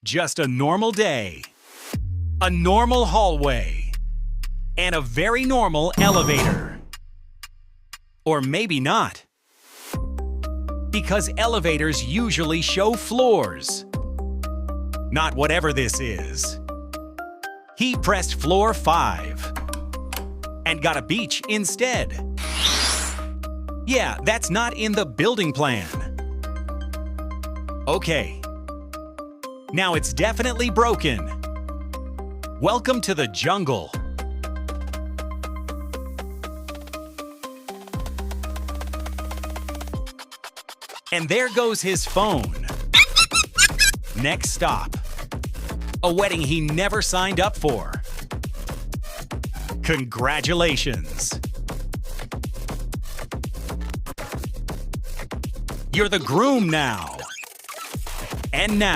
Just a normal day, a normal hallway, and a very normal elevator. Or maybe not. Because elevators usually show floors. Not whatever this is. He pressed floor 5 and got a beach instead. Yeah, that's not in the building plan. Okay. Now it's definitely broken. Welcome to the jungle. And there goes his phone. Next stop. A wedding he never signed up for. Congratulations. You're the groom now. And now.